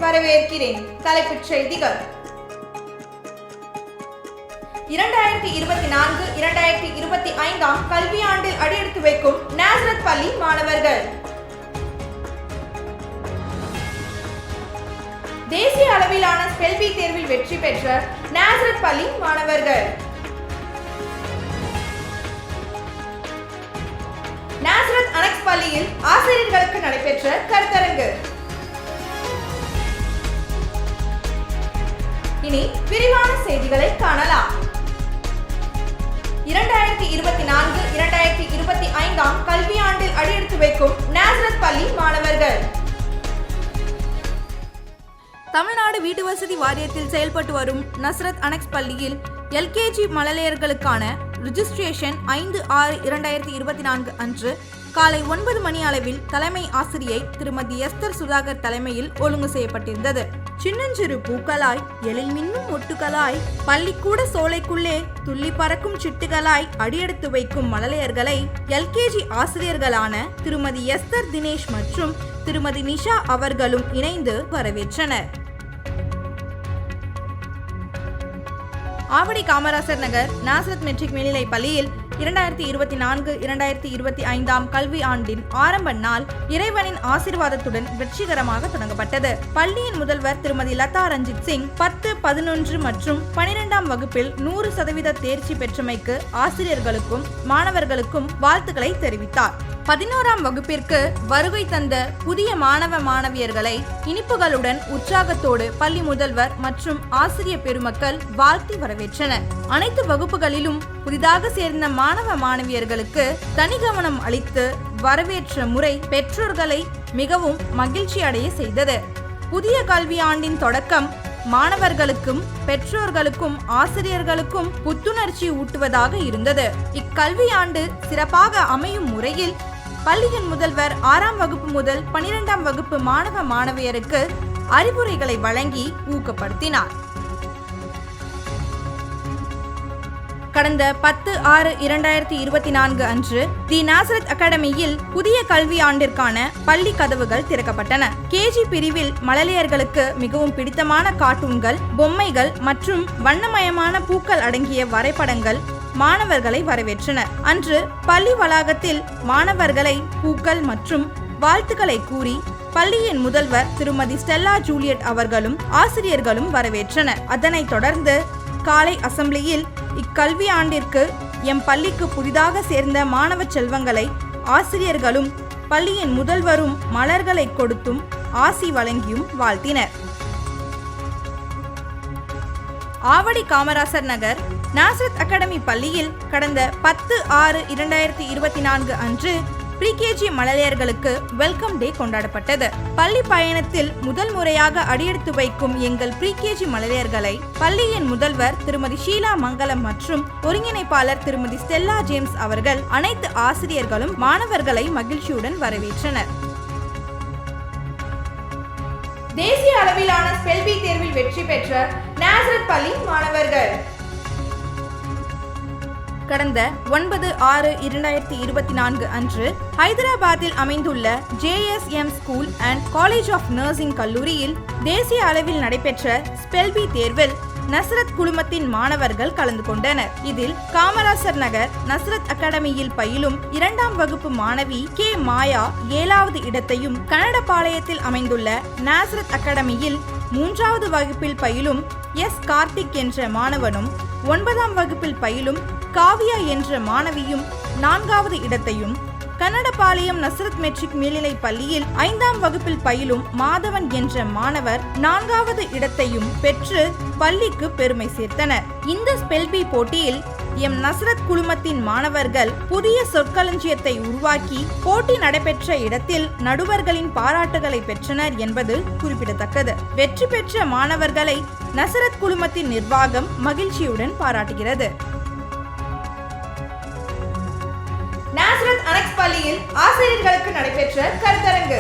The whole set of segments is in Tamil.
வரவேற்கிறேன். தலைப்புச் செய்திகள். 2024-2025 கல்வியாண்டில் அடியெடுத்து வைக்கும் நாசரத் பள்ளி மாணவர்கள். தேசிய அளவிலான ஸ்பெல் பி தேர்வில் வெற்றி பெற்ற நாசரத் பள்ளி மாணவர்கள். நாசரத் அனெக்ஸ் பள்ளியில் ஆசிரியர்களுக்கு நடைபெற்ற கருத்தரங்கு. இனி விரிவான செய்திகளை காணலாம். 2024-2025 கல்வியாண்டில் அடியெடுத்து வைக்கும் நாசரத் பள்ளி மாணவர்கள். தமிழ்நாடு வீட்டு வசதி வாரியத்தில் செயல்பட்டு வரும் நஸ்ரத் அனெக்ஸ் பள்ளியில் எல்கேஜி மழலையர்களுக்கான ரிஜிஸ்ட்ரேஷன் 5/6/2024 அன்று காலை 9 மணி அளவில் தலைமை ஆசிரியை திருமதி எஸ்தர் சுதாகர் தலைமையில் ஒழுங்கு செய்யப்பட்டிருந்தது. சின்னஞ்சிறு பூக்களாய் எழில் மின்னும் ஒட்டுகளாய் பள்ளிக்கூட சோலைக்குள்ளே துள்ளி பறக்கும் சிட்டுகளாய் அடியெடுத்து வைக்கும் மழலையர்களை எல்கேஜி ஆசிரியர்களான திருமதி எஸ்தர் தினேஷ் மற்றும் திருமதி நிஷா அவர்களும் இணைந்து வரவேற்றனர். ஆவடி காமராசர் நகர் நாசரத் மெட்ரிக் மேல்நிலை பள்ளியில் 2024-2025 கல்வி ஆண்டின் ஆரம்ப நாள் இறைவனின் ஆசீர்வாதத்துடன் வெற்றிகரமாக தொடங்கப்பட்டது. பள்ளியின் முதல்வர் திருமதி லதா ரஞ்சித் சிங் 10, 11 மற்றும் 12ஆம் வகுப்பில் 100% தேர்ச்சி பெற்றமைக்கு ஆசிரியர்களுக்கும் மாணவர்களுக்கும் வாழ்த்துக்களை தெரிவித்தார். 11ஆம் வகுப்பிற்கு வருகை தந்த புதிய மாணவ மாணவியர்களை இனிப்புகளுடன் உற்சாகத்தோடு பள்ளி முதல்வர் மற்றும் ஆசிரியர் பெருமக்கள் வாழ்த்தி வரவேற்றனர். அனைத்து வகுப்புகளிலும் புதிதாக சேர்ந்த மாணவ மாணவியர்களுக்கு தனி கவனம் அளித்து வரவேற்ற முறை பெற்றோர்களை மிகவும் மகிழ்ச்சி அடைய செய்தது. புதிய கல்வி ஆண்டின் தொடக்கம் மாணவர்களுக்கும் பெற்றோர்களுக்கும் ஆசிரியர்களுக்கும் புத்துணர்ச்சி ஊட்டுவதாக இருந்தது. இக்கல்வி ஆண்டு சிறப்பாக அமையும் முறையில் பள்ளியின் முதல்வர் 6ஆம் வகுப்பு முதல் 12ஆம் வகுப்பு மாணவ மாணவியருக்கு அறிவுரைகளை வழங்கி ஊக்கப்படுத்தினார். கடந்த 10/6/2024 அன்று தி நாசரத் அகாடமியில் புதிய கல்வி ஆண்டிற்கான பள்ளி கதவுகள் திறக்கப்பட்டன. கேஜி பிரிவில் மழலையர்களுக்கு மிகவும் பிடித்தமான கார்ட்டூன்கள், பொம்மைகள் மற்றும் வண்ணமயமான பூக்கள் அடங்கிய வரைபடங்கள் மாணவர்களை வரவேற்றனர். அன்று பள்ளி வளாகத்தில் மாணவர்களை பூக்கள் மற்றும் வாழ்த்துக்களை கூறி பள்ளியின் முதல்வர் திருமதி ஸ்டெல்லா ஜூலியட் அவர்களும் ஆசிரியர்களும் வரவேற்றனர். அதனைத் தொடர்ந்து காலை அசெம்பிளியில் இக்கல்வி ஆண்டிற்கு எம் பள்ளிக்கு புதிதாக சேர்ந்த மாணவ செல்வங்களை ஆசிரியர்களும் பள்ளியின் முதல்வரும் மலர்களை கொடுத்தும் ஆசி வழங்கியும் வாழ்த்தினர். ஆவடி காமராசர் நகர் நாசரத் அகாடமி பள்ளியில் கடந்த 10/6/2024 அன்று ப்ரீகேஜி மழலையர்களுக்கு வெல்கம் டே கொண்டாடப்பட்டது. பள்ளி பயணத்தில் முதல் முறையாக அடியெடுத்து வைக்கும் எங்கள் ப்ரீகேஜி மழலையர்களை பள்ளியின் முதல்வர் திருமதி ஷீலா மங்கலம் மற்றும் ஒருங்கிணைப்பாளர் திருமதி ஸ்டெல்லா ஜேம்ஸ் அவர்கள் அனைத்து ஆசிரியர்களும் மாணவர்களை மகிழ்ச்சியுடன் வரவேற்றனர். தேசிய அளவிலான ஸ்பெல் பி தேர்வில் வெற்றி பெற்ற நாசரத் பள்ளி மாணவர்கள். கடந்த 9/6/2024 அன்று ஹைதராபாத்தில் அமைந்துள்ள JSM school and college of nursing கல்லூரியில் தேசிய அளவில் நடைபெற்ற ஸ்பெல் பி தேர்வில் நஸ்ரத் குழுமத்தின் மாணவர்கள் கலந்து கொண்டனர். இதில் காமராசர் நகர் நஸ்ரத் அகாடமியில் பயிலும் 2ஆம் வகுப்பு மாணவி கே மாயா 7வது இடத்தையும், கனடபாளையத்தில் அமைந்துள்ள நாசரத் அகாடமியில் 3வது வகுப்பில் பயிலும் எஸ் கார்த்திக் என்ற மாணவனும், 9ஆம் வகுப்பில் பயிலும் காவியா என்ற மாணவியும் 4வது இடத்தையும், கனடபாளையம் நஸ்ரத் மெட்ரிக் மேல்நிலை பள்ளியில் 5ஆம் வகுப்பில் பயிலும் மாதவன் என்ற மாணவர் 4வது இடத்தையும் பெற்று பள்ளிக்கு பெருமை சேர்த்தனர். இந்த ஸ்பெல் பி போட்டியில் எம் நஸ்ரத் குழுமத்தின் மாணவர்கள் புதிய சொற்களஞ்சியத்தை உருவாக்கி போட்டி நடைபெற்ற இடத்தில் நடுவர்களின் பாராட்டுகளை பெற்றனர் என்பது குறிப்பிடத்தக்கது. வெற்றி பெற்ற மாணவர்களை நஸ்ரத் குழுமத்தின் நிர்வாகம் மகிழ்ச்சியுடன் பாராட்டுகிறது. நாசரத் அனெக்ஸ் பள்ளியில் ஆசிரியர்களுக்கு நடைபெற்ற கருத்தரங்கு.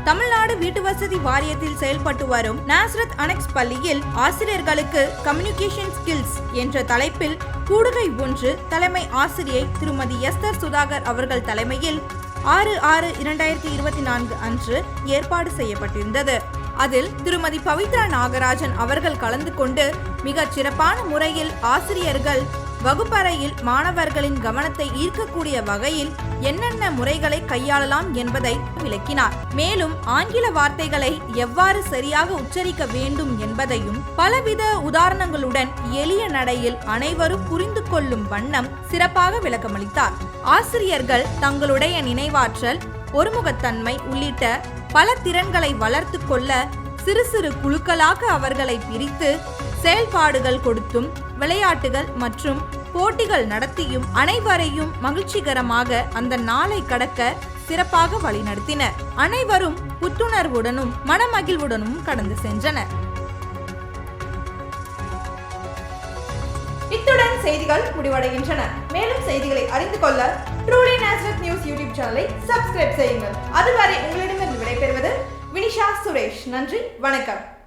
தமிழ்நாடு வீட்டு வசதி வாரியத்தில் செயல்பட்டு வரும் நாசரத் அனெக்ஸ் பள்ளியில் ஆசிரியர்களுக்கு கம்யூனிகேஷன் ஸ்கில்ஸ் என்ற தலைப்பில் கூடுகை ஒன்று தலைமை ஆசிரியை திருமதி எஸ்தர் சுதாகர் அவர்கள் தலைமையில் 6/6/2024 அன்று ஏற்பாடு செய்யப்பட்டிருந்தது. அதில் திருமதி பவித்ரா நாகராஜன் அவர்கள் கலந்து கொண்டு மிகச் சிறப்பான முறையில் ஆசிரியர்கள் வகுப்பறையில் மாணவர்களின் கவனத்தை ஈர்க்கக்கூடிய வகையில் என்னென்ன முறைகளை கையாளலாம் என்பதை விளக்கினார். மேலும் ஆங்கில வார்த்தைகளை எவ்வாறு சரியாக உச்சரிக்க வேண்டும் என்பதையும் பலவித உதாரணங்களுடன் எளிய நடையில் அனைவரும் புரிந்து கொள்ளும் வண்ணம் சிறப்பாக விளக்கமளித்தார். ஆசிரியர்கள் தங்களுடைய நினைவாற்றல், ஒருமுகத்தன்மை உள்ளிட்ட பல திறன்களை வளர்த்து கொள்ள சிறு சிறு குழுக்களாக அவர்களை பிரித்து செயல்பாடுகள் கொடுத்தும் விளையாட்டுகள் மற்றும் போட்டிகள் நடத்தியும் அனைவரையும் மகிழ்ச்சிகரமாக அந்த நாளை கடக்க சிறப்பாக வழிநடத்தினர். அனைவரும் புத்துணர்வுடனும் மனமகிழ்வுடனும் கடந்து சென்றனர். இத்துடன் செய்திகள் முடிவடைகின்றன. மேலும் செய்திகளை அறிந்து கொள்ள ட்ரூலி நேசரத் நியூஸ் யூடியூப் சேனலை சப்ஸ்கிரைப் செய்யுங்கள். அதுவரை உங்களிடமிருந்து விடைபெறுவது வினிஷா சுரேஷ். நன்றி, வணக்கம்.